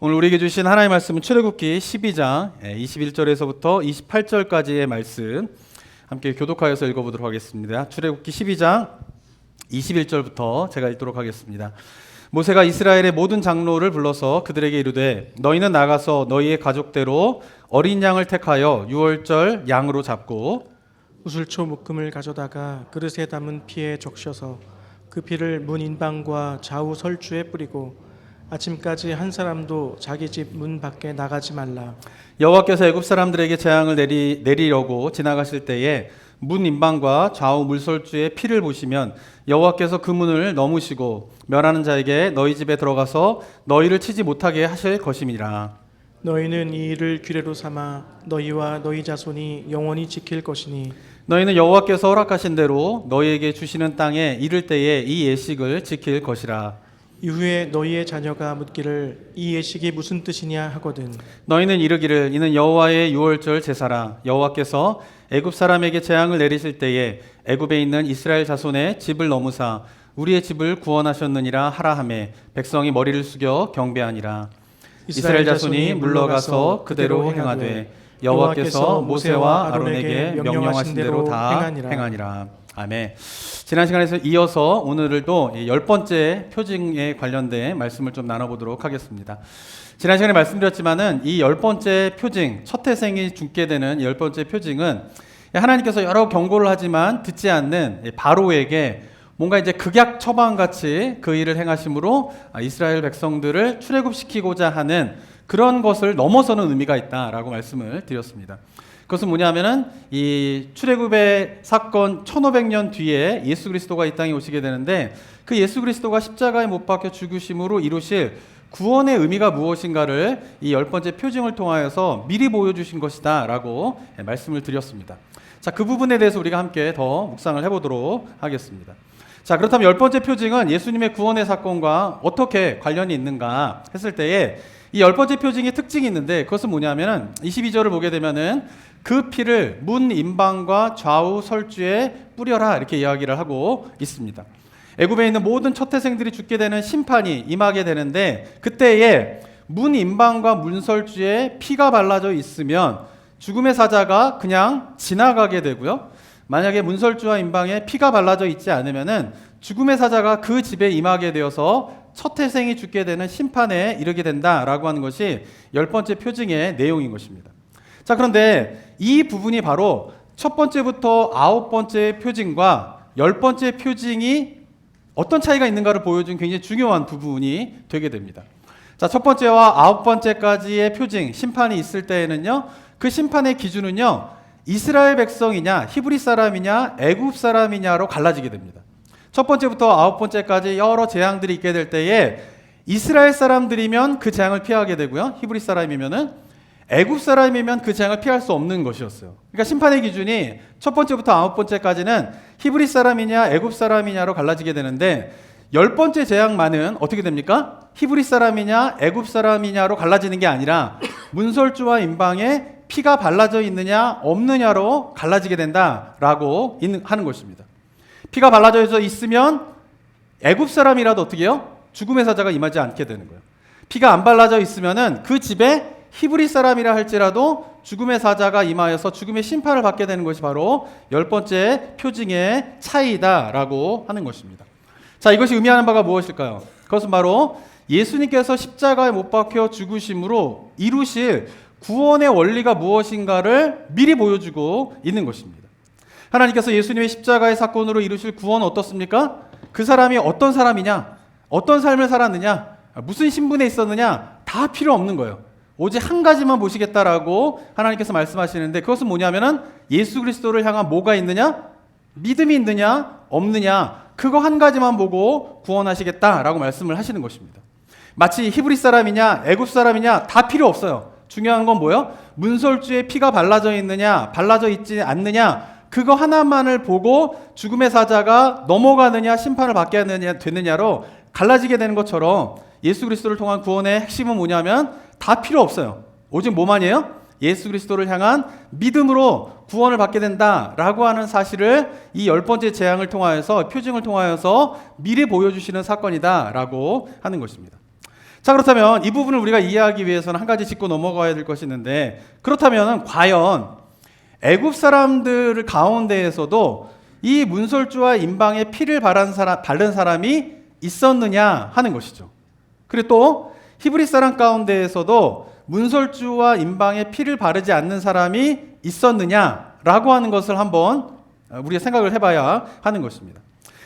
오늘 우리에게 주신 하나님의 말씀은 출애굽기 12장 21절에서부터 28절까지의 말씀 함께 교독하여서 읽어보도록 하겠습니다. 출애굽기 12장 21절부터 제가 읽도록 하겠습니다. 모세가 이스라엘의 모든 장로를 불러서 그들에게 이르되 너희는 나가서 너희의 가족대로 어린 양을 택하여 유월절 양으로 잡고 우슬초 묶음을 가져다가 그릇에 담은 피에 적셔서 그 피를 문 인방과 좌우 설주에 뿌리고 아침까지 한 사람도 자기 집 문 밖에 나가지 말라. 여호와께서 애굽 사람들에게 재앙을 내리려고 지나가실 때에 문 인방과 좌우 물설주에 피를 보시면 여호와께서 그 문을 넘으시고 멸하는 자에게 너희 집에 들어가서 너희를 치지 못하게 하실 것임이라. 너희는 이 일을 규례로 삼아 너희와 너희 자손이 영원히 지킬 것이니 너희는 여호와께서 허락하신 대로 너희에게 주시는 땅에 이를 때에 이 예식을 지킬 것이라. 이후에 너희의 자녀가 묻기를 이 예식이 무슨 뜻이냐 하거든 너희는 이르기를 이는 여호와의 유월절 제사라. 여호와께서 애굽 사람에게 재앙을 내리실 때에 애굽에 있는 이스라엘 자손의 집을 넘으사 우리의 집을 구원하셨느니라 하라 하매 백성이 머리를 숙여 경배하니라. 이스라엘 자손이 물러가서 그대로 행하되 여호와께서 모세와 아론에게 명령하신 대로 다 행하니라. 아멘. 지난 시간에서 이어서 오늘도 10번째 표징에 관련된 말씀을 좀 나눠보도록 하겠습니다. 지난 시간에 말씀드렸지만은 이 10번째 표징, 첫 태생이 죽게 되는 10번째 표징은 하나님께서 여러 경고를 하지만 듣지 않는 바로에게 뭔가 이제 극약 처방같이 그 일을 행하심으로 이스라엘 백성들을 출애굽시키고자 하는 그런 것을 넘어서는 의미가 있다라고 말씀을 드렸습니다. 그것은 뭐냐면은 이 출애굽의 사건 1500년 뒤에 예수 그리스도가 이 땅에 오시게 되는데 그 예수 그리스도가 십자가에 못 박혀 죽으심으로 이루실 구원의 의미가 무엇인가를 이 10번째 표징을 통하여서 미리 보여주신 것이다 라고 말씀을 드렸습니다. 자, 그 부분에 대해서 우리가 함께 더 묵상을 해보도록 하겠습니다. 자, 그렇다면 10번째 표징은 예수님의 구원의 사건과 어떻게 관련이 있는가 했을 때에 이 10번째 표징의 특징이 있는데 그것은 뭐냐면은 22절을 보게 되면은 그 피를 문 인방과 좌우 설주에 뿌려라 이렇게 이야기를 하고 있습니다. 애굽에 있는 모든 첫 태생들이 죽게 되는 심판이 임하게 되는데 그때에 문 인방과 문 설주에 피가 발라져 있으면 죽음의 사자가 그냥 지나가게 되고요. 만약에 문설주와 인방에 피가 발라져 있지 않으면은 죽음의 사자가 그 집에 임하게 되어서 첫 태생이 죽게 되는 심판에 이르게 된다라고 하는 것이 10번째 표징의 내용인 것입니다. 자, 그런데 이 부분이 바로 첫 번째부터 9번째 표징과 10번째 표징이 어떤 차이가 있는가를 보여준 굉장히 중요한 부분이 되게 됩니다. 자, 첫 번째와 9번째까지의 표징, 심판이 있을 때에는요, 그 심판의 기준은요, 이스라엘 백성이냐, 히브리 사람이냐, 애굽 사람이냐로 갈라지게 됩니다. 첫 번째부터 9번째까지 여러 재앙들이 있게 될 때에 이스라엘 사람들이면 그 재앙을 피하게 되고요. 히브리 사람이면은 애굽 사람이면 그 재앙을 피할 수 없는 것이었어요. 그러니까 심판의 기준이 첫 번째부터 9번째까지는 히브리 사람이냐, 애굽 사람이냐로 갈라지게 되는데 10번째 재앙만은 어떻게 됩니까? 히브리 사람이냐, 애굽 사람이냐로 갈라지는 게 아니라 문설주와 인방에 피가 발라져 있느냐 없느냐로 갈라지게 된다라고 하는 것입니다. 피가 발라져 있으면 애굽 사람이라도 어떻게 해요? 죽음의 사자가 임하지 않게 되는 거예요. 피가 안 발라져 있으면은 그 집에 히브리 사람이라 할지라도 죽음의 사자가 임하여서 죽음의 심판을 받게 되는 것이 바로 10번째 표징의 차이다라고 하는 것입니다. 자, 이것이 의미하는 바가 무엇일까요? 그것은 바로 예수님께서 십자가에 못 박혀 죽으심으로 이루실 구원의 원리가 무엇인가를 미리 보여주고 있는 것입니다. 하나님께서 예수님의 십자가의 사건으로 이루실 구원은 어떻습니까? 그 사람이 어떤 사람이냐, 어떤 삶을 살았느냐, 무슨 신분에 있었느냐 다 필요 없는 거예요. 오직 한 가지만 보시겠다라고 하나님께서 말씀하시는데 그것은 뭐냐면은 예수 그리스도를 향한 뭐가 있느냐, 믿음이 있느냐, 없느냐 그거 한 가지만 보고 구원하시겠다라고 말씀을 하시는 것입니다. 마치 히브리 사람이냐, 애굽 사람이냐 다 필요 없어요. 중요한 건 뭐예요? 문설주에 피가 발라져 있느냐, 발라져 있지 않느냐 그거 하나만을 보고 죽음의 사자가 넘어가느냐 심판을 받게 되느냐로 갈라지게 되는 것처럼 예수 그리스도를 통한 구원의 핵심은 뭐냐면 다 필요 없어요. 오직 뭐만이에요? 예수 그리스도를 향한 믿음으로 구원을 받게 된다라고 하는 사실을 이 10번째 재앙을 통하여서 표징을 통하여서 미리 보여주시는 사건이다라고 하는 것입니다. 자, 그렇다면 이 부분을 우리가 이해하기 위해서는 한 가지 짚고 넘어가야 될 것이 있는데, 그렇다면 과연 애굽 사람들 가운데에서도 이 문설주와 인방에 피를 바른 사람이 있었느냐 하는 것이죠. 그리고 또 히브리 사람 가운데에서도 문설주와 인방에 피를 바르지 않는 사람이 있었느냐라고 하는 것을 한번 우리가 생각을 해봐야 하는 것입니다.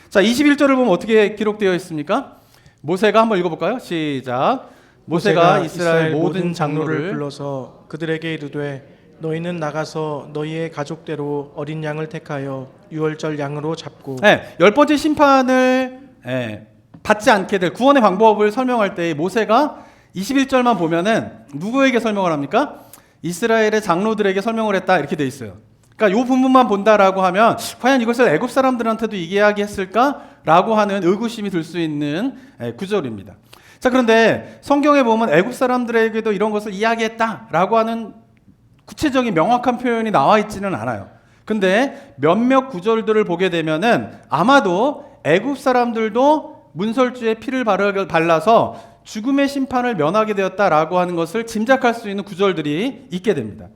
자, 21절을 보면 어떻게 기록되어 있습니까? 모세가 한번 읽어볼까요? 시작. 모세가 이스라엘 모든 장로를 불러서 그들에게 이르되 너희는 나가서 너희의 가족대로 어린 양을 택하여 유월절 양으로 잡고. 네, 열 번째 심판을 받지 않게 될 구원의 방법을 설명할 때 모세가 21절만 보면은 누구에게 설명을 합니까? 이스라엘의 장로들에게 설명을 했다 이렇게 돼 있어요. 그러니까 이 부분만 본다라고 하면 과연 이것을 애굽 사람들한테도 이야기했을까라고 하는 의구심이 들 수 있는 구절입니다. 자, 그런데 성경에 보면 애굽 사람들에게도 이런 것을 이야기했다라고 하는 구체적인 명확한 표현이 나와 있지는 않아요. 근데 몇몇 구절들을 보게 되면은 아마도 애굽 사람들도 문설주에 피를 발라서 죽음의 심판을 면하게 되었다라고 하는 것을 짐작할 수 있는 구절들이 있게 됩니다.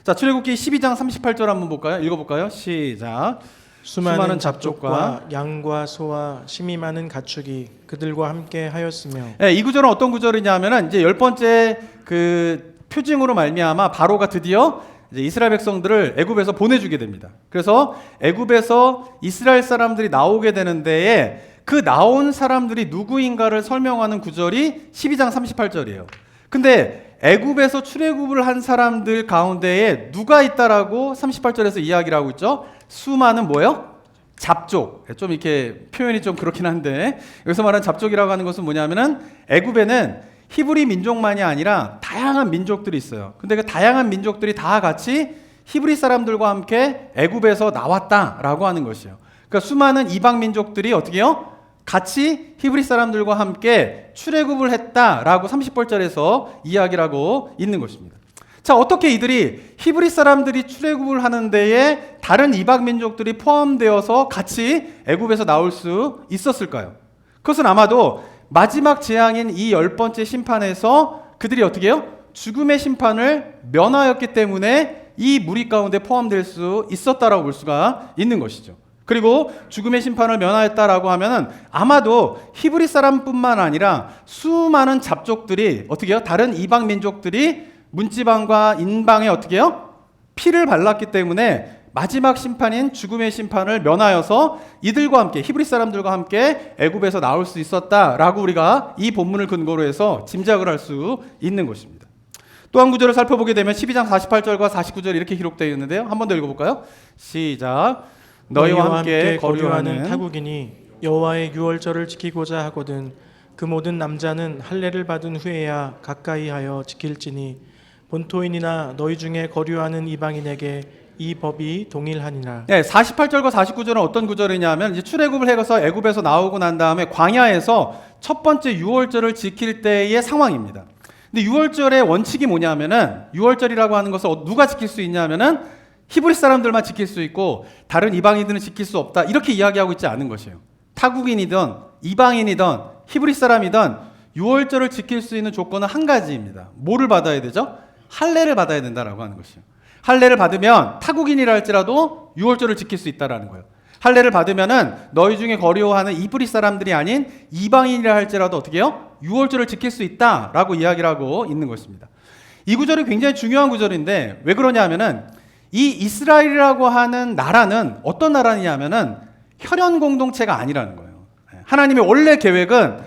자, 출애굽기 12장 38절 한번 볼까요? 읽어볼까요? 시작. 수많은 잡족과 양과 소와 심이 많은 가축이 그들과 함께 하였으며. 네, 이 구절은 어떤 구절이냐면은 이제 열 번째 그 표징으로 말미암아 바로가 드디어 이제 이스라엘 백성들을 애굽에서 보내주게 됩니다. 그래서 애굽에서 이스라엘 사람들이 나오게 되는 데에 그 나온 사람들이 누구인가를 설명하는 구절이 12장 38절이에요. 근데 애굽에서 출애굽을 한 사람들 가운데에 누가 있다라고 38절에서 이야기를 하고 있죠? 수많은 뭐예요? 잡족. 좀 이렇게 표현이 좀 그렇긴 한데 여기서 말하는 잡족이라고 하는 것은 뭐냐면은 애굽에는 히브리 민족만이 아니라 다양한 민족들이 있어요. 근데 그 다양한 민족들이 다 같이 히브리 사람들과 함께 애굽에서 나왔다라고 하는 것이에요. 그러니까 수많은 이방 민족들이 어떻게 해요? 같이 히브리 사람들과 함께 출애굽을 했다라고 30절에서 이야기를 하고 있는 것입니다. 자, 어떻게 이들이 히브리 사람들이 출애굽을 하는 데에 다른 이방 민족들이 포함되어서 같이 애굽에서 나올 수 있었을까요? 그것은 아마도 마지막 재앙인 이 10번째 심판에서 그들이 어떻게 해요? 죽음의 심판을 면하였기 때문에 이 무리 가운데 포함될 수 있었다라고 볼 수가 있는 것이죠. 그리고 죽음의 심판을 면하였다라고 하면은 아마도 히브리 사람뿐만 아니라 수많은 잡족들이 어떻게 해요? 다른 이방 민족들이 문지방과 인방에 어떻게 해요? 피를 발랐기 때문에 마지막 심판인 죽음의 심판을 면하여서 이들과 함께 히브리 사람들과 함께 애굽에서 나올 수 있었다라고 우리가 이 본문을 근거로 해서 짐작을 할 수 있는 것입니다. 또 한 구절을 살펴보게 되면 12장 48절과 49절 이렇게 기록되어 있는데요. 한 번 더 읽어볼까요? 시작. 너희와 함께 거류하는 타국인이 여호와의 유월절을 지키고자 하거든 그 모든 남자는 할례를 받은 후에야 가까이하여 지킬지니 본토인이나 너희 중에 거류하는 이방인에게 이 법이 동일하니라. 네, 48절과 49절은 어떤 구절이냐면 이제 출애굽을 해서 애굽에서 나오고 난 다음에 광야에서 첫 번째 유월절을 지킬 때의 상황입니다. 근데 유월절의 원칙이 뭐냐면은 유월절이라고 하는 것을 누가 지킬 수 있냐면은 히브리 사람들만 지킬 수 있고 다른 이방인들은 지킬 수 없다 이렇게 이야기하고 있지 않은 것이에요. 타국인이든 이방인이든 히브리 사람이든 유월절을 지킬 수 있는 조건은 한 가지입니다. 뭐를 받아야 되죠? 할례를 받아야 된다라고 하는 것이에요. 할례를 받으면 타국인이라 할지라도 유월절을 지킬 수 있다라는 거예요. 할례를 받으면은 너희 중에 거류하는 이브리 사람들이 아닌 이방인이라 할지라도 어떻게 해요? 유월절을 지킬 수 있다라고 이야기를 하고 있는 것입니다. 이 구절이 굉장히 중요한 구절인데 왜 그러냐면은 이 이스라엘이라고 하는 나라는 어떤 나라냐면은 혈연 공동체가 아니라는 거예요. 하나님의 원래 계획은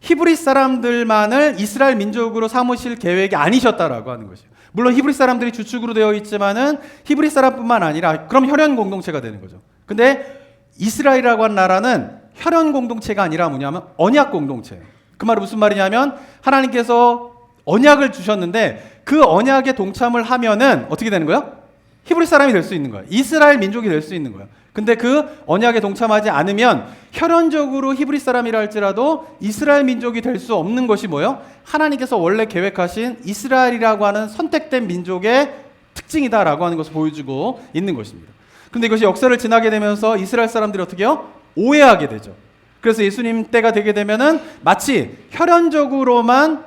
히브리 사람들만을 이스라엘 민족으로 삼으실 계획이 아니셨다라고 하는 것이에요. 물론 히브리 사람들이 주축으로 되어 있지만은 히브리 사람뿐만 아니라 그럼 혈연 공동체가 되는 거죠. 근데 이스라엘이라고 하는 나라는 혈연 공동체가 아니라 뭐냐면 언약 공동체예요. 그 말은 무슨 말이냐면 하나님께서 언약을 주셨는데 그 언약에 동참을 하면은 어떻게 되는 거예요? 히브리 사람이 될 수 있는 거예요. 이스라엘 민족이 될 수 있는 거예요. 근데 그 언약에 동참하지 않으면 혈연적으로 히브리 사람이라 할지라도 이스라엘 민족이 될 수 없는 것이 뭐예요? 하나님께서 원래 계획하신 이스라엘이라고 하는 선택된 민족의 특징이다라고 하는 것을 보여주고 있는 것입니다. 근데 이것이 역사를 지나게 되면서 이스라엘 사람들이 어떻게 해요? 오해하게 되죠. 그래서 예수님 때가 되게 되면은 마치 혈연적으로만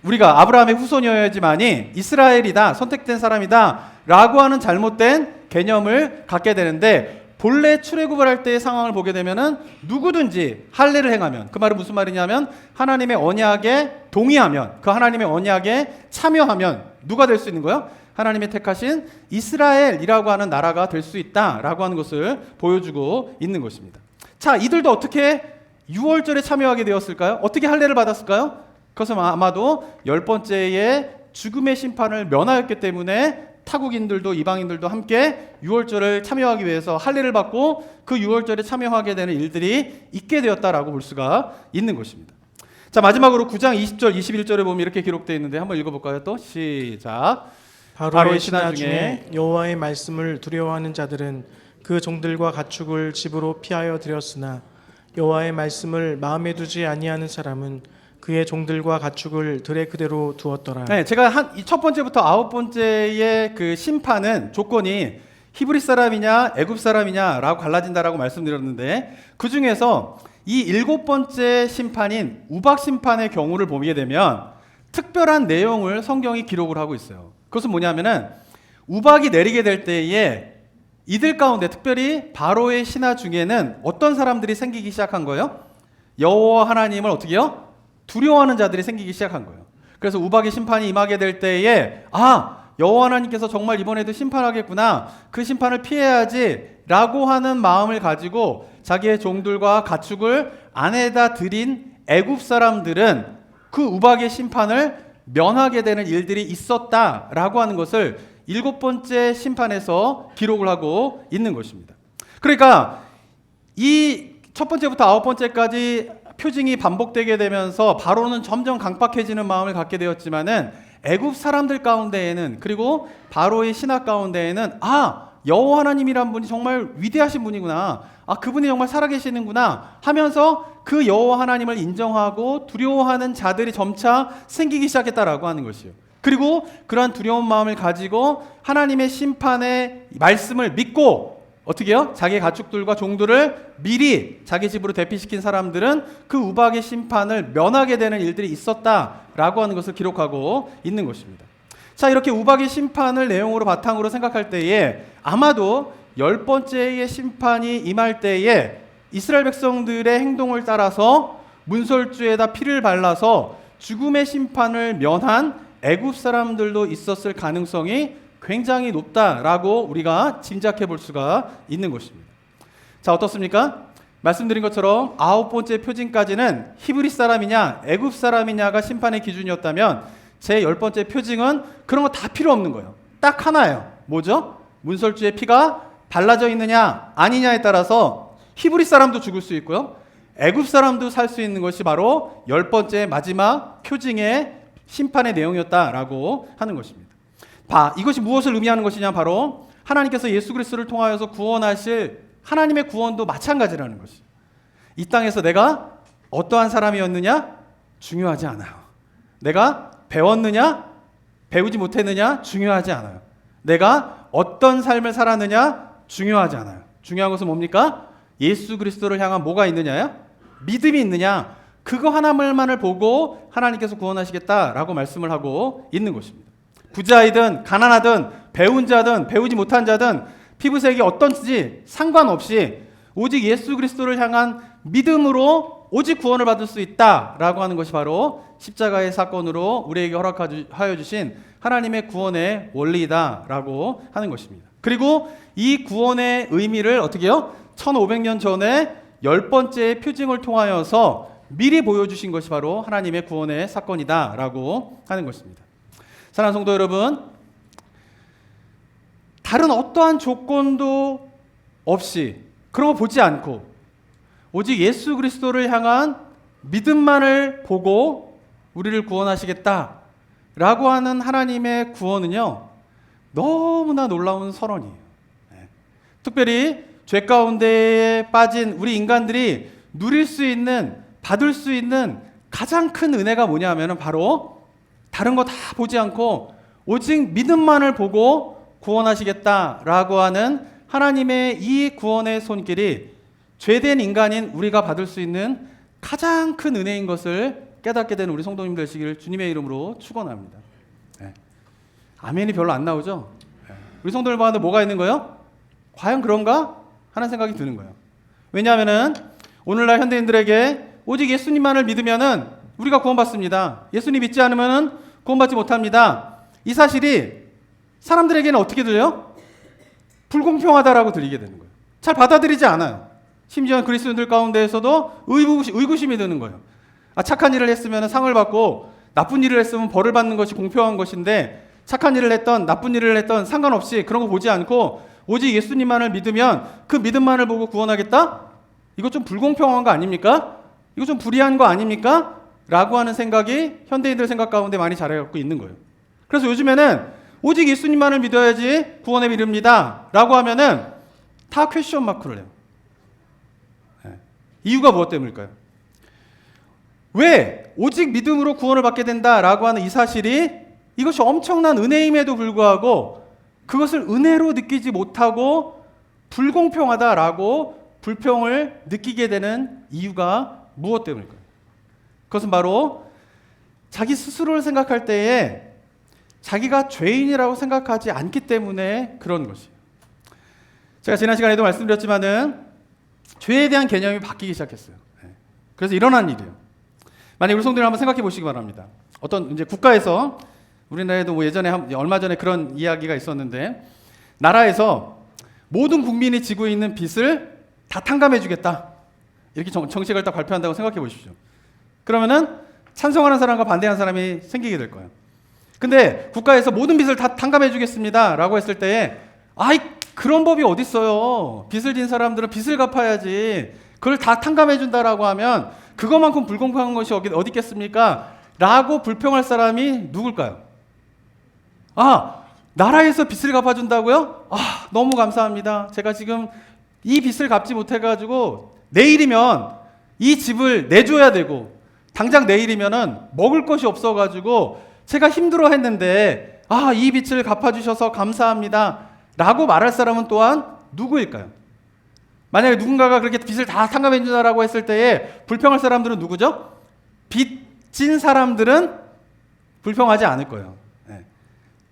우리가 아브라함의 후손이어야지만이 이스라엘이다, 선택된 사람이다 라고 하는 잘못된 개념을 갖게 되는데, 본래 출애굽을 할 때의 상황을 보게 되면은 누구든지 할례를 행하면, 그 말은 무슨 말이냐면 하나님의 언약에 동의하면, 그 하나님의 언약에 참여하면 누가 될 수 있는 거예요? 하나님의 택하신 이스라엘이라고 하는 나라가 될 수 있다라고 하는 것을 보여주고 있는 것입니다. 자, 이들도 어떻게 유월절에 참여하게 되었을까요? 어떻게 할례를 받았을까요? 그것은 아마도 10번째의 죽음의 심판을 면하였기 때문에 타국인들도 이방인들도 함께 유월절을 참여하기 위해서 할례를 받고 그 유월절에 참여하게 되는 일들이 있게 되었다라고 볼 수가 있는 것입니다. 자, 마지막으로 9장 20절 21절에 보면 이렇게 기록되어 있는데 한번 읽어볼까요? 또 시작. 바로의 신하 중에 여호와의 말씀을 두려워하는 자들은 그 종들과 가축을 집으로 피하여 들였으나 여호와의 말씀을 마음에 두지 아니하는 사람은 그의 종들과 가축을 들에 그대로 두었더라. 네, 제가 첫 번째부터 9번째의 그 심판은 조건이 히브리 사람이냐 애굽 사람이냐라고 갈라진다라고 말씀드렸는데, 그 중에서 이 7번째 심판인 우박 심판의 경우를 보게 되면 특별한 내용을 성경이 기록을 하고 있어요. 그것은 뭐냐면은 우박이 내리게 될 때에 이들 가운데 특별히 바로의 신하 중에는 어떤 사람들이 생기기 시작한 거예요? 여호와 하나님을 어떻게요? 두려워하는 자들이 생기기 시작한 거예요. 그래서 우박의 심판이 임하게 될 때에 여호와 하나님께서 정말 이번에도 심판하겠구나, 그 심판을 피해야지 라고 하는 마음을 가지고 자기의 종들과 가축을 안에다 들인 애굽 사람들은 그 우박의 심판을 면하게 되는 일들이 있었다라고 하는 것을 7번째 심판에서 기록을 하고 있는 것입니다. 그러니까 이 첫 번째부터 9번째까지 표징이 반복되게 되면서 바로는 점점 강박해지는 마음을 갖게 되었지만은 애굽 사람들 가운데에는, 그리고 바로의 신하 가운데에는 여호와 하나님이란 분이 정말 위대하신 분이구나, 그분이 정말 살아계시는구나 하면서 그 여호와 하나님을 인정하고 두려워하는 자들이 점차 생기기 시작했다라고 하는 것이요. 그리고 그러한 두려운 마음을 가지고 하나님의 심판의 말씀을 믿고 어떻게 해요? 자기 가축들과 종들을 미리 자기 집으로 대피시킨 사람들은 그 우박의 심판을 면하게 되는 일들이 있었다라고 하는 것을 기록하고 있는 것입니다. 자, 이렇게 우박의 심판을 내용으로 바탕으로 생각할 때에 아마도 10번째의 심판이 임할 때에 이스라엘 백성들의 행동을 따라서 문설주에다 피를 발라서 죽음의 심판을 면한 애굽 사람들도 있었을 가능성이 굉장히 높다라고 우리가 짐작해 볼 수가 있는 것입니다. 자, 어떻습니까? 말씀드린 것처럼 9번째 표징까지는 히브리 사람이냐 애굽 사람이냐가 심판의 기준이었다면, 제 10번째 표징은 그런 거 다 필요 없는 거예요. 딱 하나예요. 뭐죠? 문설주의 피가 발라져 있느냐 아니냐에 따라서 히브리 사람도 죽을 수 있고요, 애굽 사람도 살 수 있는 것이 바로 10번째 마지막 표징의 심판의 내용이었다라고 하는 것입니다. 이것이 무엇을 의미하는 것이냐, 바로 하나님께서 예수 그리스도를 통하여서 구원하실 하나님의 구원도 마찬가지라는 것이죠. 이 땅에서 내가 어떠한 사람이었느냐 중요하지 않아요. 내가 배웠느냐 배우지 못했느냐 중요하지 않아요. 내가 어떤 삶을 살았느냐 중요하지 않아요. 중요한 것은 뭡니까? 예수 그리스도를 향한 뭐가 있느냐요? 믿음이 있느냐, 그거 하나만을 보고 하나님께서 구원하시겠다라고 말씀을 하고 있는 것입니다. 부자이든 가난하든 배운 자든 배우지 못한 자든 피부색이 어떤지 상관없이 오직 예수 그리스도를 향한 믿음으로 오직 구원을 받을 수 있다라고 하는 것이 바로 십자가의 사건으로 우리에게 허락하여 주신 하나님의 구원의 원리다라고 하는 것입니다. 그리고 이 구원의 의미를 어떻게 해요? 1500년 전에 10번째 표징을 통하여서 미리 보여주신 것이 바로 하나님의 구원의 사건이다라고 하는 것입니다. 사랑하는 성도 여러분, 다른 어떠한 조건도 없이 그런 거 보지 않고 오직 예수 그리스도를 향한 믿음만을 보고 우리를 구원하시겠다라고 하는 하나님의 구원은요, 너무나 놀라운 선언이에요. 특별히 죄 가운데에 빠진 우리 인간들이 누릴 수 있는, 받을 수 있는 가장 큰 은혜가 뭐냐 하면 바로 다른 거 다 보지 않고 오직 믿음만을 보고 구원하시겠다라고 하는 하나님의 이 구원의 손길이 죄된 인간인 우리가 받을 수 있는 가장 큰 은혜인 것을 깨닫게 되는 우리 성도님 되시기를 주님의 이름으로 축원합니다. 네. 아멘이 별로 안 나오죠? 네. 우리 성도들 가운데 뭐가 있는 거예요? 과연 그런가? 하는 생각이 드는 거예요. 왜냐하면은 오늘날 현대인들에게 오직 예수님만을 믿으면은 우리가 구원받습니다. 예수님 믿지 않으면은 구원받지 못합니다. 이 사실이 사람들에게는 어떻게 들려요? 불공평하다라고 들리게 되는 거예요. 잘 받아들이지 않아요. 심지어 그리스도인들 가운데에서도 의구심이 드는 거예요. 착한 일을 했으면 상을 받고 나쁜 일을 했으면 벌을 받는 것이 공평한 것인데 착한 일을 했던 나쁜 일을 했던 상관없이 그런 거 보지 않고 오직 예수님만을 믿으면 그 믿음만을 보고 구원하겠다? 이거 좀 불공평한 거 아닙니까? 이거 좀 불의한 거 아닙니까? 라고 하는 생각이 현대인들 생각 가운데 많이 자라갖고 있는 거예요. 그래서 요즘에는 오직 예수님만을 믿어야지 구원에 이릅니다 라고 하면은 다 퀘스천 마크를 해요. 이유가 무엇 때문일까요? 왜 오직 믿음으로 구원을 받게 된다라고 하는 이 사실이 이것이 엄청난 은혜임에도 불구하고 그것을 은혜로 느끼지 못하고 불공평하다라고 불평을 느끼게 되는 이유가 무엇 때문일까요? 그것은 바로 자기 스스로를 생각할 때에 자기가 죄인이라고 생각하지 않기 때문에 그런 것이에요. 제가 지난 시간에도 말씀드렸지만은 죄에 대한 개념이 바뀌기 시작했어요. 그래서 일어난 일이에요. 만약 우리 성도들 한번 생각해 보시기 바랍니다. 어떤 이제 국가에서 우리나라에도 뭐 예전에 얼마 전에 그런 이야기가 있었는데 나라에서 모든 국민이 지고 있는 빚을 다 탕감해 주겠다. 이렇게 정책을 딱 발표한다고 생각해 보십시오. 그러면은 찬성하는 사람과 반대하는 사람이 생기게 될 거예요. 근데 국가에서 모든 빚을 다 탕감해 주겠습니다라고 했을 때에 그런 법이 어디 있어요? 빚을 진 사람들은 빚을 갚아야지. 그걸 다 탕감해 준다라고 하면 그것만큼 불공평한 것이 어디 있겠습니까? 라고 불평할 사람이 누굴까요? 나라에서 빚을 갚아준다고요? 너무 감사합니다. 제가 지금 이 빚을 갚지 못해가지고 내일이면 이 집을 내줘야 되고 당장 내일이면은 먹을 것이 없어가지고 제가 힘들어 했는데 이 빚을 갚아주셔서 감사합니다. 라고 말할 사람은 또한 누구일까요? 만약에 누군가가 그렇게 빚을 다 탕감해 준다라고 했을 때에 불평할 사람들은 누구죠? 빚진 사람들은 불평하지 않을 거예요.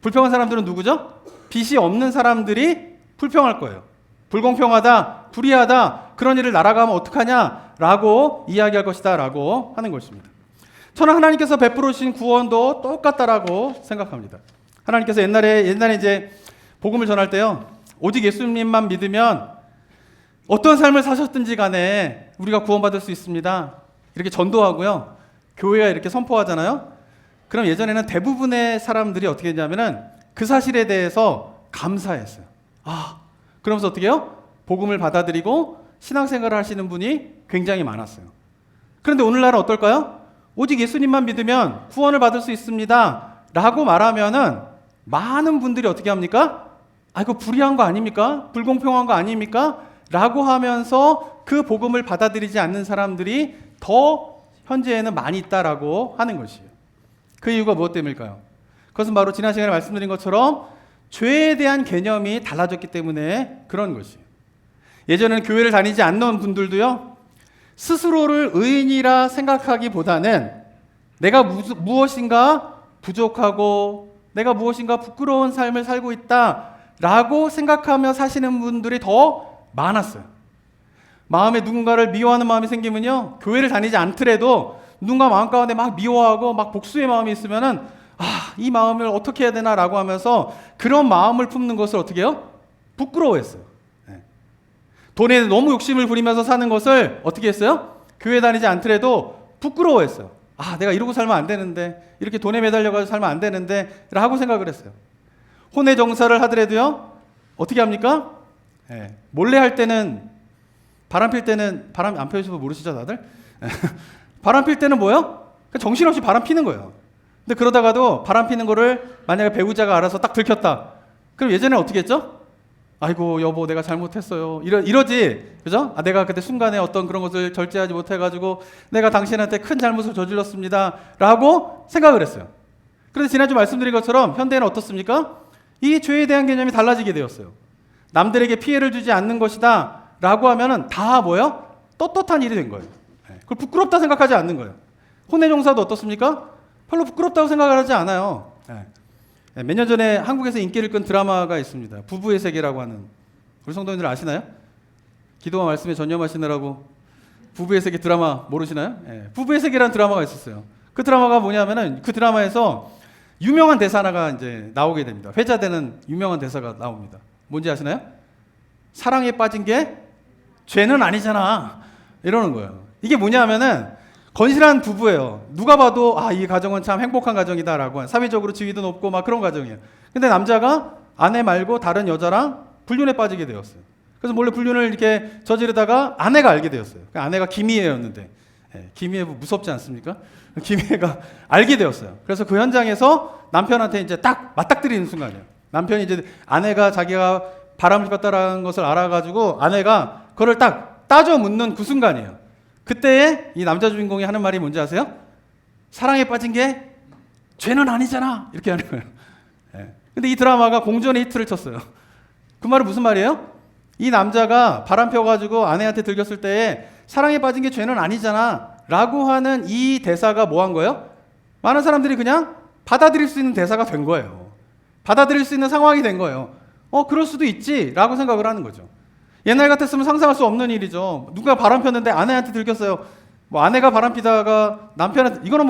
불평한 사람들은 누구죠? 빚이 없는 사람들이 불평할 거예요. 불공평하다, 불의하다, 그런 일을 나라가 하면 어떡하냐라고 이야기할 것이다 라고 하는 것입니다. 저는 하나님께서 베풀어 주신 구원도 똑같다라고 생각합니다. 하나님께서 옛날에 이제 복음을 전할 때요, 오직 예수님만 믿으면 어떤 삶을 사셨든지 간에 우리가 구원받을 수 있습니다. 이렇게 전도하고요, 교회가 이렇게 선포하잖아요. 그럼 예전에는 대부분의 사람들이 어떻게 했냐면은 그 사실에 대해서 감사했어요. 그러면서 어떻게 해요? 복음을 받아들이고 신앙생활을 하시는 분이 굉장히 많았어요. 그런데 오늘날은 어떨까요? 오직 예수님만 믿으면 구원을 받을 수 있습니다 라고 말하면은 많은 분들이 어떻게 합니까? 이거 불의한 거 아닙니까? 불공평한 거 아닙니까? 라고 하면서 그 복음을 받아들이지 않는 사람들이 더 현재에는 많이 있다라고 하는 것이에요. 그 이유가 무엇 때문일까요? 그것은 바로 지난 시간에 말씀드린 것처럼 죄에 대한 개념이 달라졌기 때문에 그런 것이에요. 예전에는 교회를 다니지 않는 분들도요, 스스로를 의인이라 생각하기보다는 내가 무엇인가 부족하고 내가 무엇인가 부끄러운 삶을 살고 있다라고 생각하며 사시는 분들이 더 많았어요. 마음에 누군가를 미워하는 마음이 생기면요, 교회를 다니지 않더라도 누군가 마음 가운데 막 미워하고 막 복수의 마음이 있으면은 이 마음을 어떻게 해야 되나라고 하면서 그런 마음을 품는 것을 어떻게 해요? 부끄러워했어요. 돈에 너무 욕심을 부리면서 사는 것을 어떻게 했어요? 교회 다니지 않더라도 부끄러워했어요. 내가 이러고 살면 안 되는데, 이렇게 돈에 매달려가지고 살면 안 되는데 라고 생각을 했어요. 혼외 정사를 하더라도요, 어떻게 합니까? 몰래 할 때는, 바람 필 때는, 바람 안 펴주셔서 모르시죠 다들? 바람 필 때는 뭐요? 정신없이 바람 피는 거예요. 근데 그러다가도 바람 피는 거를 만약에 배우자가 알아서 딱 들켰다. 그럼 예전에 어떻게 했죠? 아이고 여보 내가 잘못했어요. 이러지, 그죠? 내가 그때 순간에 어떤 그런 것을 절제하지 못해가지고 내가 당신한테 큰 잘못을 저질렀습니다 라고 생각을 했어요. 그런데 지난주 말씀드린 것처럼 현대는 어떻습니까? 이 죄에 대한 개념이 달라지게 되었어요. 남들에게 피해를 주지 않는 것이다 라고 하면은 다 뭐예요? 떳떳한 일이 된 거예요. 그걸 부끄럽다 생각하지 않는 거예요. 혼외 종사도 어떻습니까? 별로 부끄럽다고 생각을 하지 않아요. 몇 년 전에 한국에서 인기를 끈 드라마가 있습니다. 부부의 세계라고 하는. 우리 성도님들 아시나요? 기도와 말씀에 전념하시느라고 부부의 세계 드라마 모르시나요? 부부의 세계라는 드라마가 있었어요. 그 드라마가 뭐냐면은 그 드라마에서 유명한 대사 하나가 이제 나오게 됩니다. 회자되는 유명한 대사가 나옵니다. 뭔지 아시나요? 사랑에 빠진 게 죄는 아니잖아. 이러는 거예요. 이게 뭐냐면은 건실한 부부예요. 누가 봐도 이 가정은 참 행복한 가정이다라고, 사회적으로 지위도 높고 막 그런 가정이에요. 근데 남자가 아내 말고 다른 여자랑 불륜에 빠지게 되었어요. 그래서 몰래 불륜을 이렇게 저지르다가 아내가 알게 되었어요. 그 아내가 김희애였는데, 김희애 무섭지 않습니까? 김희애가 알게 되었어요. 그래서 그 현장에서 남편한테 이제 딱 맞닥뜨리는 순간이에요. 남편이 이제 아내가 자기가 바람을 폈다라는 것을 알아가지고 아내가 그걸 딱 따져 묻는 그 순간이에요. 그때에 이 남자 주인공이 하는 말이 뭔지 아세요? 사랑에 빠진 게 죄는 아니잖아. 이렇게 하는 거예요. 근데 이 드라마가 공전의 히트를 쳤어요. 그 말은 무슨 말이에요? 이 남자가 바람 펴가지고 아내한테 들켰을 때에 사랑에 빠진 게 죄는 아니잖아 라고 하는 이 대사가 뭐 한 거예요? 많은 사람들이 그냥 받아들일 수 있는 대사가 된 거예요. 받아들일 수 있는 상황이 된 거예요. 그럴 수도 있지 라고 생각을 하는 거죠. 옛날 같았으면 상상할 수 없는 일이죠. 누가 바람 폈는데 아내한테 들켰어요. 뭐 아내가 바람 피다가 남편한테, 이거는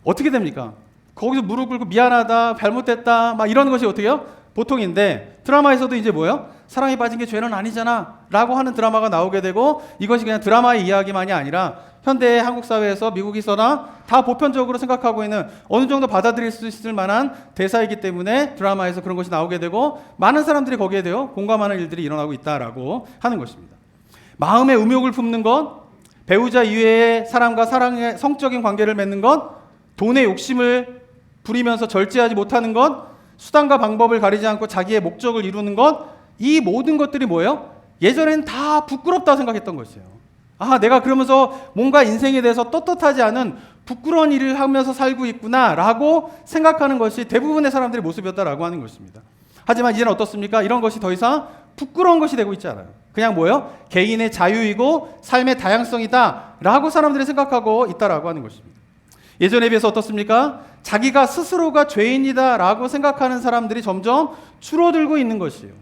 어떻게 됩니까? 거기서 무릎 꿇고 미안하다, 잘못됐다, 막 이런 것이 어떻게요? 보통인데 드라마에서도 이제 뭐예요? 사랑에 빠진 게 죄는 아니잖아 라고 하는 드라마가 나오게 되고, 이것이 그냥 드라마의 이야기만이 아니라 현대의 한국 사회에서 미국에서나 다 보편적으로 생각하고 있는, 어느 정도 받아들일 수 있을 만한 대사이기 때문에 드라마에서 그런 것이 나오게 되고 많은 사람들이 거기에 대해 공감하는 일들이 일어나고 있다라고 하는 것입니다. 마음의 음욕을 품는 것, 배우자 이외의 사람과 사랑의 성적인 관계를 맺는 것, 돈의 욕심을 부리면서 절제하지 못하는 것, 수단과 방법을 가리지 않고 자기의 목적을 이루는 것, 이 모든 것들이 뭐예요? 예전엔 다 부끄럽다고 생각했던 것이에요. 내가 그러면서 뭔가 인생에 대해서 떳떳하지 않은 부끄러운 일을 하면서 살고 있구나 라고 생각하는 것이 대부분의 사람들의 모습이었다라고 하는 것입니다. 하지만 이제는 어떻습니까? 이런 것이 더 이상 부끄러운 것이 되고 있지 않아요. 그냥 뭐예요? 개인의 자유이고 삶의 다양성이다 라고 사람들이 생각하고 있다라고 하는 것입니다. 예전에 비해서 어떻습니까? 자기가 스스로가 죄인이다 라고 생각하는 사람들이 점점 줄어들고 있는 것이에요.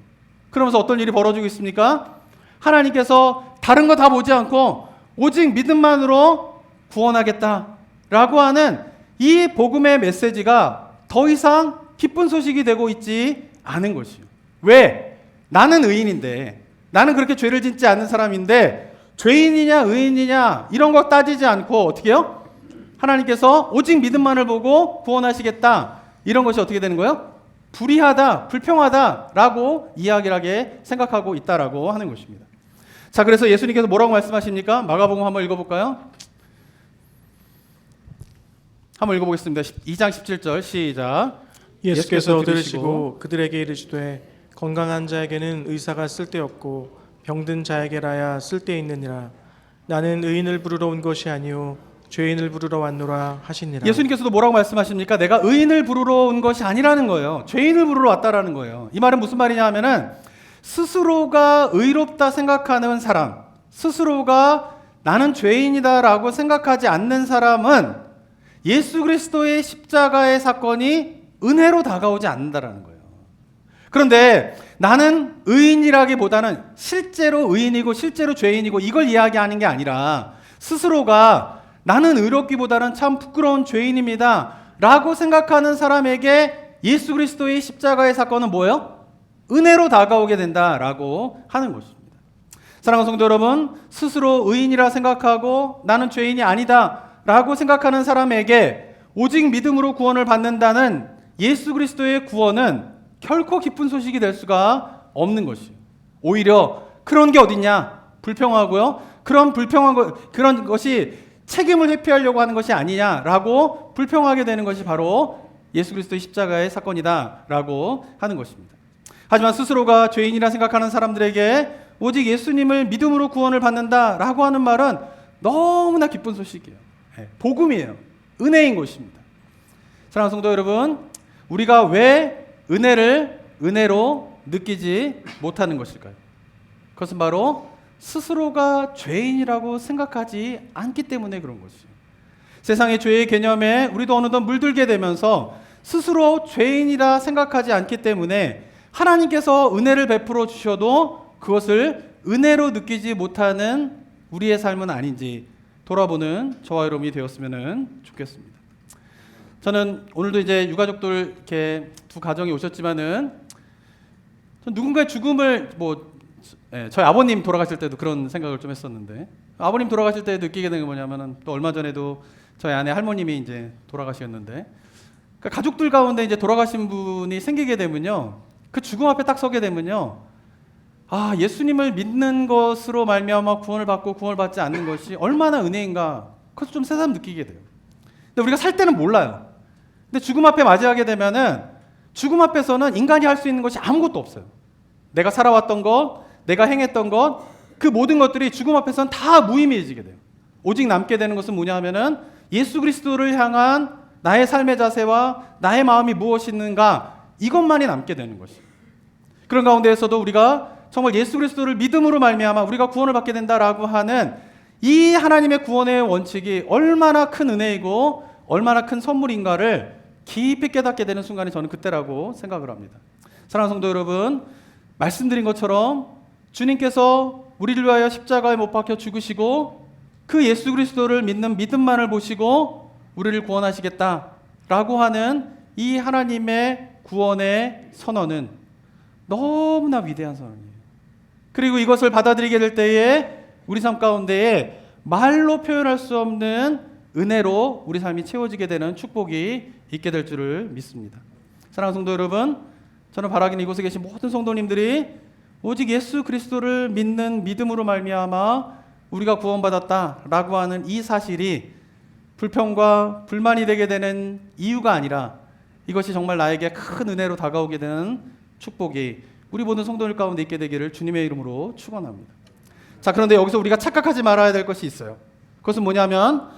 그러면서 어떤 일이 벌어지고 있습니까? 하나님께서 다른 거 다 보지 않고 오직 믿음만으로 구원하겠다라고 하는 이 복음의 메시지가 더 이상 기쁜 소식이 되고 있지 않은 것이에요. 왜? 나는 의인인데, 나는 그렇게 죄를 짓지 않는 사람인데 죄인이냐 의인이냐 이런 거 따지지 않고 어떻게 해요? 하나님께서 오직 믿음만을 보고 구원하시겠다, 이런 것이 어떻게 되는 거예요? 불의하다, 불평하다라고 이야기를 하게 생각하고 있다라고 하는 것입니다. 자, 그래서 예수님께서 뭐라고 말씀하십니까? 마가복음 한번 읽어볼까요? 한번 읽어보겠습니다. 2장 17절 시작. 예수께서 들으시고 그들에게 이르시되 건강한 자에게는 의사가 쓸데없고 병든 자에게라야 쓸데있느니라. 나는 의인을 부르러 온 것이 아니요 죄인을 부르러 왔노라 하시니라. 예수님께서도 뭐라고 말씀하십니까? 내가 의인을 부르러 온 것이 아니라는 거예요. 죄인을 부르러 왔다라는 거예요. 이 말은 무슨 말이냐 하면은 스스로가 의롭다 생각하는 사람, 스스로가 나는 죄인이다라고 생각하지 않는 사람은 예수 그리스도의 십자가의 사건이 은혜로 다가오지 않는다라는 거예요. 그런데 나는 의인이라기보다는 실제로 의인이고 실제로 죄인이고 이걸 이야기하는 게 아니라 스스로가 나는 의롭기보다는 참 부끄러운 죄인입니다 라고 생각하는 사람에게 예수 그리스도의 십자가의 사건은 뭐예요? 은혜로 다가오게 된다라고 하는 것입니다. 사랑하는 성도 여러분, 스스로 의인이라 생각하고 나는 죄인이 아니다 라고 생각하는 사람에게 오직 믿음으로 구원을 받는다는 예수 그리스도의 구원은 결코 기쁜 소식이 될 수가 없는 것이에요. 오히려 그런 게 어딨냐? 불평하고요. 그런 것이 책임을 회피하려고 하는 것이 아니냐라고 불평하게 되는 것이 바로 예수 그리스도의 십자가의 사건이다라고 하는 것입니다. 하지만 스스로가 죄인이라 생각하는 사람들에게 오직 예수님을 믿음으로 구원을 받는다라고 하는 말은 너무나 기쁜 소식이에요. 복음이에요. 은혜인 것입니다. 사랑하는 성도 여러분, 우리가 왜 은혜를 은혜로 느끼지 못하는 것일까요? 그것은 바로 스스로가 죄인이라고 생각하지 않기 때문에 그런 것이에요. 세상의 죄의 개념에 우리도 어느덧 물들게 되면서 스스로 죄인이라 생각하지 않기 때문에 하나님께서 은혜를 베풀어 주셔도 그것을 은혜로 느끼지 못하는 우리의 삶은 아닌지 돌아보는 저와 여러분이 되었으면 좋겠습니다. 저는 오늘도 이제 유가족들 이렇게 두 가정이 오셨지만은 전 누군가의 죽음을 저희 아버님 돌아가실 때도 그런 생각을 좀 했었는데 아버님 돌아가실 때 느끼게 된 게 뭐냐면은 또 얼마 전에도 저희 아내 할머님이 이제 돌아가셨는데 그러니까 가족들 가운데 이제 돌아가신 분이 생기게 되면요 그 죽음 앞에 딱 서게 되면요 아 예수님을 믿는 것으로 말미암아 구원을 받고 구원을 받지 않는 것이 얼마나 은혜인가 그것을 좀 새삼 느끼게 돼요. 근데 우리가 살 때는 몰라요. 근데 죽음 앞에 맞이하게 되면은 죽음 앞에서는 인간이 할 수 있는 것이 아무것도 없어요. 내가 살아왔던 것, 내가 행했던 것, 그 모든 것들이 죽음 앞에서는 다 무의미해지게 돼요. 오직 남게 되는 것은 뭐냐 하면은 예수 그리스도를 향한 나의 삶의 자세와 나의 마음이 무엇인가 이것만이 남게 되는 것이에요. 그런 가운데에서도 우리가 정말 예수 그리스도를 믿음으로 말미암아 우리가 구원을 받게 된다라고 하는 이 하나님의 구원의 원칙이 얼마나 큰 은혜이고 얼마나 큰 선물인가를 깊이 깨닫게 되는 순간이 저는 그때라고 생각을 합니다. 사랑하는 성도 여러분, 말씀드린 것처럼 주님께서 우리를 위하여 십자가에 못 박혀 죽으시고 그 예수 그리스도를 믿는 믿음만을 보시고 우리를 구원하시겠다라고 하는 이 하나님의 구원의 선언은 너무나 위대한 선언이에요. 그리고 이것을 받아들이게 될 때에 우리 삶 가운데에 말로 표현할 수 없는 은혜로 우리 삶이 채워지게 되는 축복이 있게 될 줄을 믿습니다. 사랑하는 성도 여러분, 저는 바라기는 이곳에 계신 모든 성도님들이 오직 예수 그리스도를 믿는 믿음으로 말미암아 우리가 구원받았다라고 하는 이 사실이 불평과 불만이 되게 되는 이유가 아니라 이것이 정말 나에게 큰 은혜로 다가오게 되는 축복이 우리 모든 성도들 가운데 있게 되기를 주님의 이름으로 축원합니다. 자, 그런데 여기서 우리가 착각하지 말아야 될 것이 있어요. 그것은 뭐냐면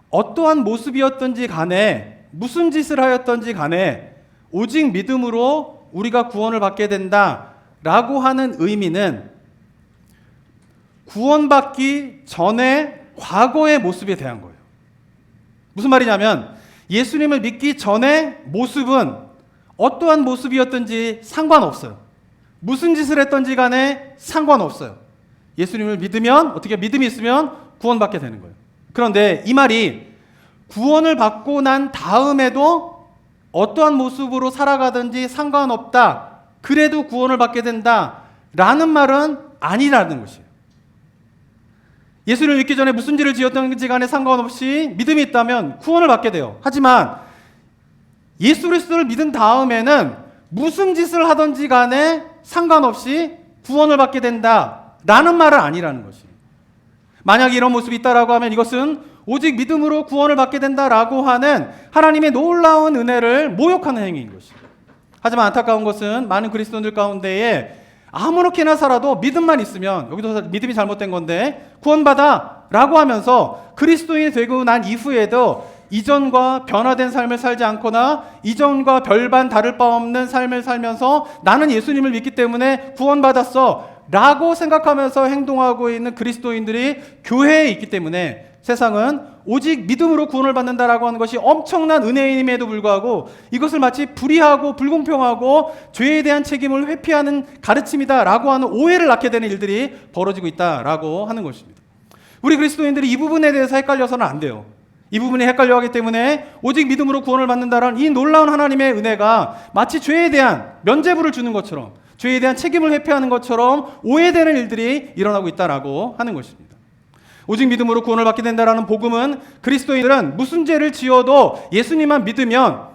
어떠한 모습이었든지 간에 무슨 짓을 하였든지 간에 오직 믿음으로 우리가 구원을 받게 된다라고 하는 의미는 구원받기 전에 과거의 모습에 대한 거예요. 무슨 말이냐면 예수님을 믿기 전의 모습은 어떠한 모습이었든지 상관없어요. 무슨 짓을 했든지 간에 상관없어요. 예수님을 믿으면 어떻게 믿음이 있으면 구원받게 되는 거예요. 그런데 이 말이 구원을 받고 난 다음에도 어떠한 모습으로 살아가든지 상관없다. 그래도 구원을 받게 된다라는 말은 아니라는 것이에요. 예수를 믿기 전에 무슨 죄를 지었던지 간에 상관없이 믿음이 있다면 구원을 받게 돼요. 하지만 예수 그리스도를 믿은 다음에는 무슨 짓을 하든지 간에 상관없이 구원을 받게 된다라는 말은 아니라는 것이에요. 만약 이런 모습이 있다라고 하면 이것은 오직 믿음으로 구원을 받게 된다라고 하는 하나님의 놀라운 은혜를 모욕하는 행위인 것이에요. 하지만 안타까운 것은 많은 그리스도인들 가운데에 아무렇게나 살아도 믿음만 있으면 여기도 믿음이 잘못된 건데 구원받아 라고 하면서 그리스도인이 되고 난 이후에도 이전과 변화된 삶을 살지 않거나 이전과 별반 다를 바 없는 삶을 살면서 나는 예수님을 믿기 때문에 구원받았어 라고 생각하면서 행동하고 있는 그리스도인들이 교회에 있기 때문에 세상은 오직 믿음으로 구원을 받는다라고 하는 것이 엄청난 은혜임에도 불구하고 이것을 마치 불의하고 불공평하고 죄에 대한 책임을 회피하는 가르침이다라고 하는 오해를 낳게 되는 일들이 벌어지고 있다라고 하는 것입니다. 우리 그리스도인들이 이 부분에 대해서 헷갈려서는 안 돼요. 이 부분이 헷갈려하기 때문에 오직 믿음으로 구원을 받는다라는 이 놀라운 하나님의 은혜가 마치 죄에 대한 면죄부를 주는 것처럼 죄에 대한 책임을 회피하는 것처럼 오해되는 일들이 일어나고 있다라고 하는 것입니다. 오직 믿음으로 구원을 받게 된다라는 복음은 그리스도인들은 무슨 죄를 지어도 예수님만 믿으면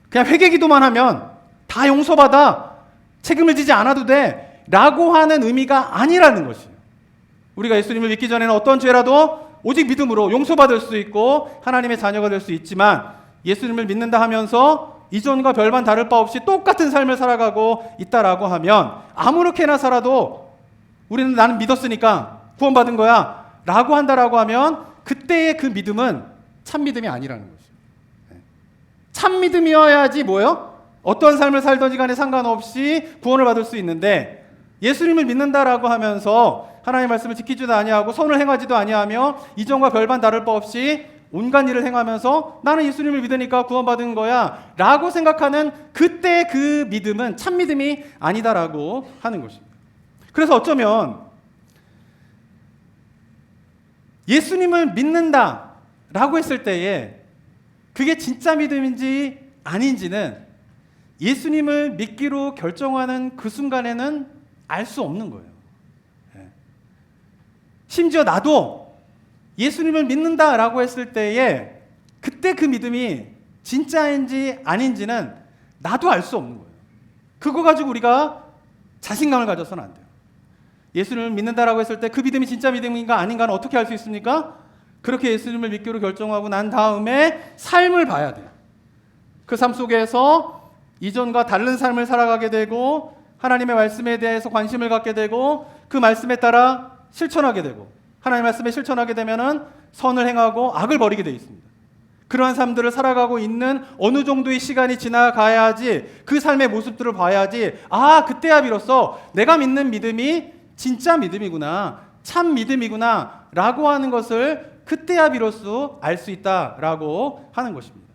그냥 회개기도만 하면 다 용서받아 책임을 지지 않아도 돼 라고 하는 의미가 아니라는 것이에요. 우리가 예수님을 믿기 전에는 어떤 죄라도 오직 믿음으로 용서받을 수 있고 하나님의 자녀가 될 수 있지만 예수님을 믿는다 하면서 이전과 별반 다를 바 없이 똑같은 삶을 살아가고 있다라고 하면 아무렇게나 살아도 우리는 나는 믿었으니까 구원받은 거야 라고 한다라고 하면 그때의 그 믿음은 참 믿음이 아니라는 거죠. 참 믿음이어야지 뭐예요? 어떤 삶을 살든지 간에 상관없이 구원을 받을 수 있는데 예수님을 믿는다라고 하면서 하나님의 말씀을 지키지도 아니하고 선을 행하지도 아니하며 이전과 별반 다를 바 없이 온갖 일을 행하면서 나는 예수님을 믿으니까 구원받은 거야 라고 생각하는 그때 그 믿음은 참 믿음이 아니다라고 하는 것입니다. 그래서 어쩌면 예수님을 믿는다 라고 했을 때에 그게 진짜 믿음인지 아닌지는 예수님을 믿기로 결정하는 그 순간에는 알 수 없는 거예요. 심지어 나도 예수님을 믿는다라고 했을 때에 그때 그 믿음이 진짜인지 아닌지는 나도 알 수 없는 거예요. 그거 가지고 우리가 자신감을 가져서는 안 돼요. 예수님을 믿는다라고 했을 때 그 믿음이 진짜 믿음인가 아닌가는 어떻게 알 수 있습니까? 그렇게 예수님을 믿기로 결정하고 난 다음에 삶을 봐야 돼요. 그 삶 속에서 이전과 다른 삶을 살아가게 되고 하나님의 말씀에 대해서 관심을 갖게 되고 그 말씀에 따라 실천하게 되고 하나님의 말씀에 실천하게 되면은 선을 행하고 악을 버리게 되어 있습니다. 그러한 삶들을 살아가고 있는 어느 정도의 시간이 지나가야지 그 삶의 모습들을 봐야지 그때야 비로소 내가 믿는 믿음이 진짜 믿음이구나 참 믿음이구나 라고 하는 것을 그때야 비로소 알 수 있다라고 하는 것입니다.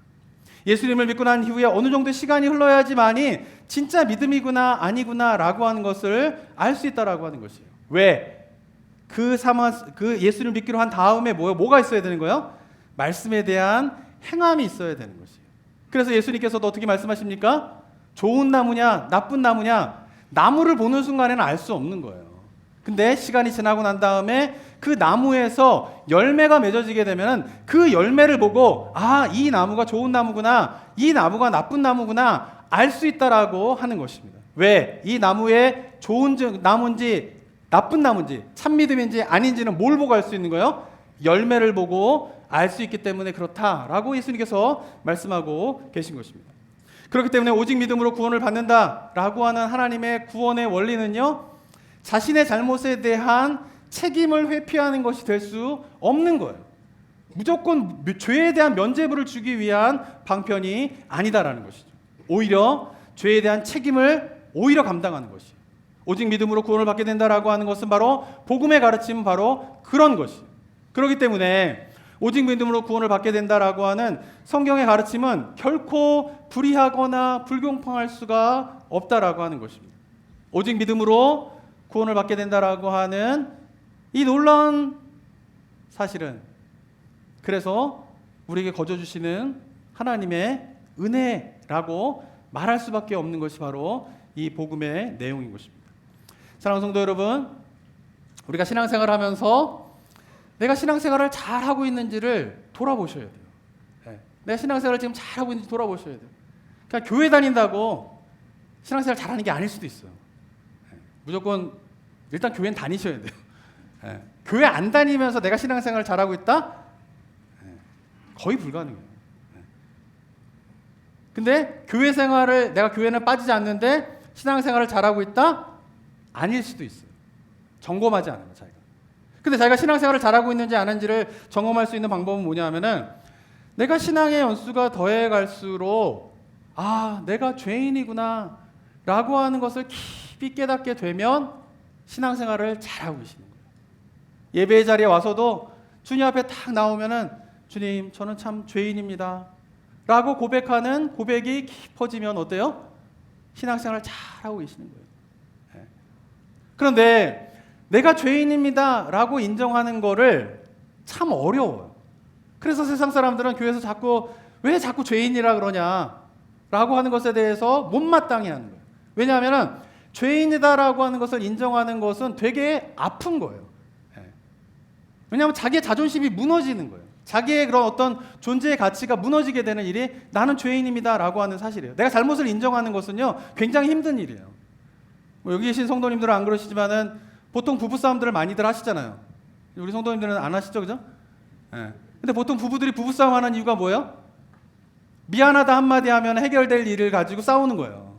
예수님을 믿고 난 이후에 어느 정도 시간이 흘러야지만이 진짜 믿음이구나 아니구나 라고 하는 것을 알 수 있다라고 하는 것이에요. 왜? 그 예수를 믿기로 한 다음에 뭐가 있어야 되는 거예요? 말씀에 대한 행함이 있어야 되는 것이에요. 그래서 예수님께서도 어떻게 말씀하십니까? 좋은 나무냐 나쁜 나무냐 나무를 보는 순간에는 알 수 없는 거예요. 근데 시간이 지나고 난 다음에 그 나무에서 열매가 맺어지게 되면 그 열매를 보고 이 나무가 좋은 나무구나 이 나무가 나쁜 나무구나 알 수 있다라고 하는 것입니다. 왜? 이 나무에 좋은 나무인지 나쁜 나무인지 참 믿음인지 아닌지는 뭘 보고 알 수 있는 거예요? 열매를 보고 알 수 있기 때문에 그렇다라고 예수님께서 말씀하고 계신 것입니다. 그렇기 때문에 오직 믿음으로 구원을 받는다라고 하는 하나님의 구원의 원리는요, 자신의 잘못에 대한 책임을 회피하는 것이 될 수 없는 거예요. 무조건 죄에 대한 면죄부를 주기 위한 방편이 아니다라는 것이죠. 오히려 죄에 대한 책임을 오히려 감당하는 것이에요. 오직 믿음으로 구원을 받게 된다라고 하는 것은 바로 복음의 가르침은 바로 그런 것이에요. 그렇기 때문에 오직 믿음으로 구원을 받게 된다라고 하는 성경의 가르침은 결코 불의하거나 불공평할 수가 없다라고 하는 것입니다. 오직 믿음으로 구원을 받게 된다라고 하는 이 놀라운 사실은 그래서 우리에게 거저 주시는 하나님의 은혜라고 말할 수밖에 없는 것이 바로 이 복음의 내용인 것입니다. 사랑하는 성도 여러분, 우리가 신앙생활을 하면서 내가 신앙생활을 잘하고 있는지를 돌아보셔야 돼요. 내가 신앙생활을 지금 잘하고 있는지 돌아보셔야 돼요. 그러니까 교회 다닌다고 신앙생활 잘하는 게 아닐 수도 있어요. 무조건 일단 교회는 다니셔야 돼요. 교회 안 다니면서 내가 신앙생활을 잘하고 있다? 거의 불가능해요. 근데 교회 생활을 내가 교회는 빠지지 않는데 신앙생활을 잘하고 있다? 아닐 수도 있어요. 점검하지 않아요, 자기가. 근데 자기가 신앙생활을 잘하고 있는지 안 하는지를 점검할 수 있는 방법은 뭐냐 하면은 내가 신앙의 연수가 더해 갈수록 내가 죄인이구나 라고 하는 것을 깊이 깨닫게 되면 신앙생활을 잘하고 계시는 거예요. 예배의 자리에 와서도 주님 앞에 딱 나오면은 주님 저는 참 죄인입니다 라고 고백하는 고백이 깊어지면 어때요? 신앙생활을 잘하고 계시는 거예요. 그런데 내가 죄인입니다 라고 인정하는 거를 참 어려워요. 그래서 세상 사람들은 교회에서 왜 자꾸 죄인이라 그러냐 라고 하는 것에 대해서 못마땅해 하는 거예요. 왜냐하면 죄인이다라고 하는 것을 인정하는 것은 되게 아픈 거예요. 왜냐하면 자기의 자존심이 무너지는 거예요. 자기의 그런 어떤 존재의 가치가 무너지게 되는 일이 나는 죄인입니다 라고 하는 사실이에요. 내가 잘못을 인정하는 것은요 굉장히 힘든 일이에요. 여기 계신 성도님들은 안 그러시지만은 보통 부부싸움들을 많이들 하시잖아요. 우리 성도님들은 안 하시죠, 그죠? 근데 보통 부부들이 부부싸움 하는 이유가 뭐예요? 미안하다 한마디 하면 해결될 일을 가지고 싸우는 거예요.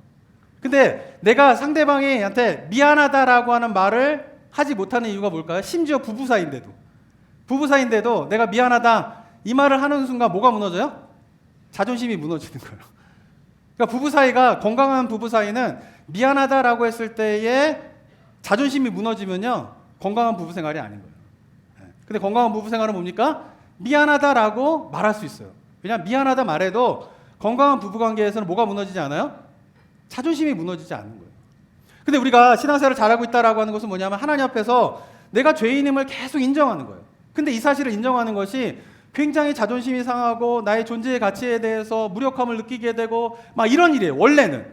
근데 내가 상대방한테 미안하다라고 하는 말을 하지 못하는 이유가 뭘까요? 심지어 부부 사이인데도 내가 미안하다 이 말을 하는 순간 뭐가 무너져요? 자존심이 무너지는 거예요. 그러니까 부부 사이가 건강한 부부 사이는 미안하다라고 했을 때에 자존심이 무너지면요 건강한 부부 생활이 아닌 거예요. 근데 건강한 부부 생활은 뭡니까? 미안하다라고 말할 수 있어요. 왜냐하면 미안하다 말해도 건강한 부부관계에서는 뭐가 무너지지 않아요? 자존심이 무너지지 않는 거예요. 근데 우리가 신앙생활을 잘하고 있다라고 하는 것은 뭐냐면 하나님 앞에서 내가 죄인임을 계속 인정하는 거예요. 근데 이 사실을 인정하는 것이 굉장히 자존심이 상하고 나의 존재의 가치에 대해서 무력함을 느끼게 되고 막 이런 일이에요. 원래는.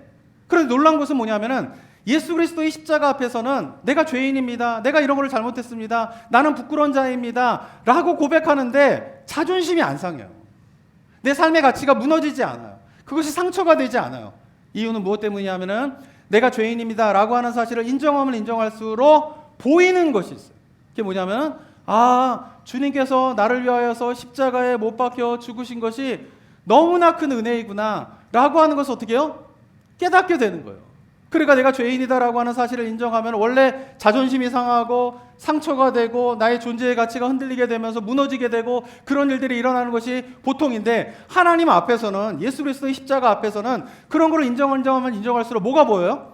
그런데 놀라운 것은 뭐냐면은 예수 그리스도의 십자가 앞에서는 내가 죄인입니다. 내가 이런 걸 잘못했습니다. 나는 부끄러운 자입니다. 라고 고백하는데 자존심이 안 상해요. 내 삶의 가치가 무너지지 않아요. 그것이 상처가 되지 않아요. 이유는 무엇 때문이냐면은 내가 죄인입니다. 라고 하는 사실을 인정하면 인정할수록 보이는 것이 있어요. 그게 뭐냐면은 주님께서 나를 위하여서 십자가에 못 박혀 죽으신 것이 너무나 큰 은혜이구나 라고 하는 것을 어떻게 해요? 깨닫게 되는 거예요. 그러니까 내가 죄인이다라고 하는 사실을 인정하면 원래 자존심이 상하고 상처가 되고 나의 존재의 가치가 흔들리게 되면서 무너지게 되고 그런 일들이 일어나는 것이 보통인데 하나님 앞에서는 예수 그리스도의 십자가 앞에서는 그런 걸 인정하면 인정할수록 뭐가 보여요?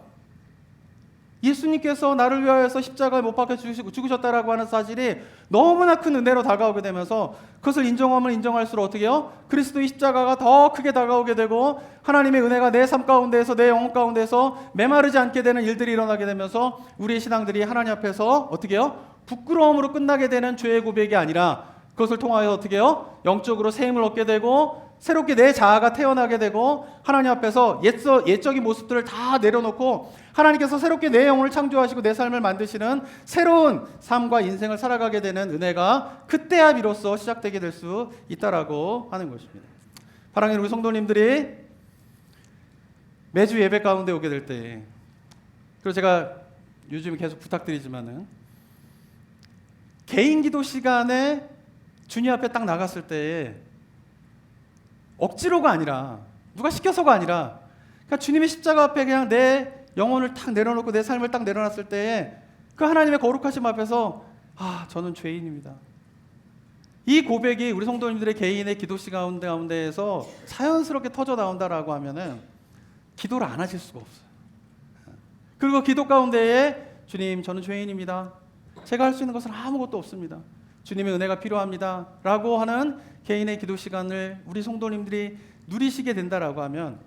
예수님께서 나를 위하여서 십자가에 못 박혀 죽으셨다라고 하는 사실이 너무나 큰 은혜로 다가오게 되면서 그것을 인정하면 인정할수록 어떻게 해요? 그리스도의 십자가가 더 크게 다가오게 되고 하나님의 은혜가 내 삶 가운데에서 내 영혼 가운데에서 메마르지 않게 되는 일들이 일어나게 되면서 우리의 신앙들이 하나님 앞에서 어떻게 해요? 부끄러움으로 끝나게 되는 죄의 고백이 아니라 그것을 통하여 어떻게 해요? 영적으로 새 힘을 얻게 되고 새롭게 내 자아가 태어나게 되고 하나님 앞에서 옛적인 모습들을 다 내려놓고 하나님께서 새롭게 내 영혼을 창조하시고 내 삶을 만드시는 새로운 삶과 인생을 살아가게 되는 은혜가 그때야 비로소 시작되게 될 수 있다라고 하는 것입니다. 사랑하는 우리 성도님들이 매주 예배 가운데 오게 될 때, 그리고 제가 요즘 계속 부탁드리지만은 개인 기도 시간에 주님 앞에 딱 나갔을 때에 억지로가 아니라 누가 시켜서가 아니라 그러니까 주님의 십자가 앞에 그냥 내 영혼을 딱 내려놓고 내 삶을 딱 내려놨을 때에 그 하나님의 거룩하심 앞에서 저는 죄인입니다. 이 고백이 우리 성도님들의 개인의 기도 시간 가운데에서 자연스럽게 터져 나온다라고 하면은 기도를 안 하실 수가 없어요. 그리고 기도 가운데에 주님 저는 죄인입니다. 제가 할 수 있는 것은 아무것도 없습니다. 주님의 은혜가 필요합니다. 라고 하는 개인의 기도 시간을 우리 성도님들이 누리시게 된다라고 하면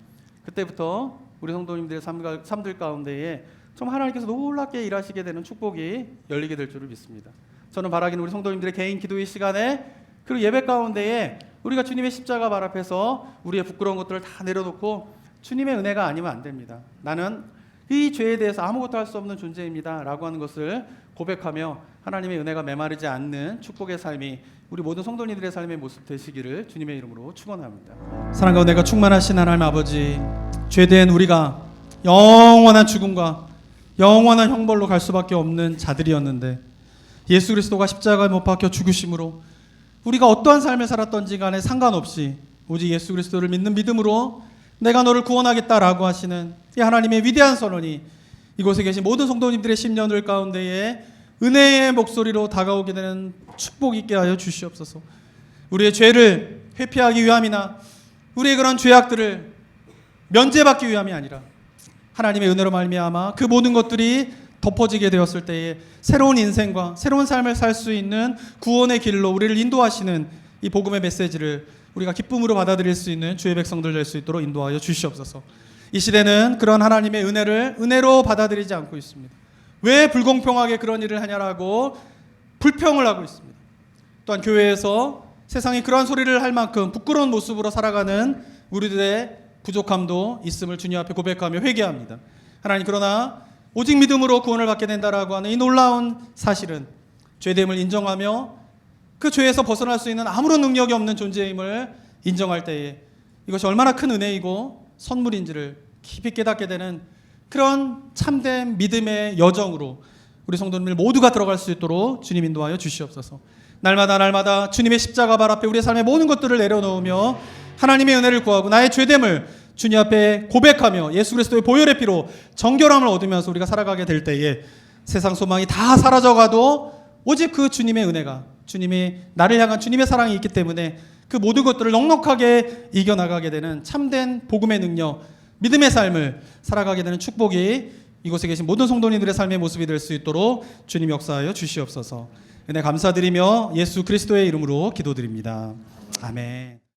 그때부터 우리 성도님들의 삶들 가운데에 좀 하나님께서 놀랍게 일하시게 되는 축복이 열리게 될 줄을 믿습니다. 저는 바라기는 우리 성도님들의 개인 기도의 시간에 그리고 예배 가운데에 우리가 주님의 십자가 발 앞에서 우리의 부끄러운 것들을 다 내려놓고 주님의 은혜가 아니면 안 됩니다. 나는 이 죄에 대해서 아무것도 할 수 없는 존재입니다. 라고 하는 것을 고백하며 하나님의 은혜가 메마르지 않는 축복의 삶이 우리 모든 성도님들의 삶의 모습 되시기를 주님의 이름으로 축원합니다. 사랑과 은혜가 충만하신 하나님 아버지, 죄된 우리가 영원한 죽음과 영원한 형벌로 갈 수밖에 없는 자들이었는데 예수 그리스도가 십자가에 못 박혀 죽으심으로 우리가 어떠한 삶을 살았던지 간에 상관없이 오직 예수 그리스도를 믿는 믿음으로 내가 너를 구원하겠다라고 하시는 이 하나님의 위대한 선언이 이곳에 계신 모든 성도님들의 심령들 가운데에 은혜의 목소리로 다가오게 되는 축복 있게 하여 주시옵소서. 우리의 죄를 회피하기 위함이나 우리의 그런 죄악들을 면제받기 위함이 아니라 하나님의 은혜로 말미암아 그 모든 것들이 덮어지게 되었을 때에 새로운 인생과 새로운 삶을 살 수 있는 구원의 길로 우리를 인도하시는 이 복음의 메시지를 우리가 기쁨으로 받아들일 수 있는 주의 백성들 될 수 있도록 인도하여 주시옵소서. 이 시대는 그런 하나님의 은혜를 은혜로 받아들이지 않고 있습니다. 왜 불공평하게 그런 일을 하냐라고 불평을 하고 있습니다. 또한 교회에서 세상이 그러한 소리를 할 만큼 부끄러운 모습으로 살아가는 우리들의 부족함도 있음을 주님 앞에 고백하며 회개합니다. 하나님, 그러나 오직 믿음으로 구원을 받게 된다라고 하는 이 놀라운 사실은 죄됨을 인정하며 그 죄에서 벗어날 수 있는 아무런 능력이 없는 존재임을 인정할 때에 이것이 얼마나 큰 은혜이고 선물인지를 깊이 깨닫게 되는 그런 참된 믿음의 여정으로 우리 성도님들 모두가 들어갈 수 있도록 주님 인도하여 주시옵소서. 날마다 주님의 십자가 발 앞에 우리의 삶의 모든 것들을 내려놓으며 하나님의 은혜를 구하고 나의 죄됨을 주님 앞에 고백하며 예수 그리스도의 보혈의 피로 정결함을 얻으면서 우리가 살아가게 될 때에 세상 소망이 다 사라져가도 오직 그 주님의 은혜가, 주님이 나를 향한 주님의 사랑이 있기 때문에 그 모든 것들을 넉넉하게 이겨나가게 되는 참된 복음의 능력, 믿음의 삶을 살아가게 되는 축복이 이곳에 계신 모든 성도님들의 삶의 모습이 될 수 있도록 주님 역사하여 주시옵소서. 은혜 감사드리며 예수 그리스도의 이름으로 기도드립니다. 아멘.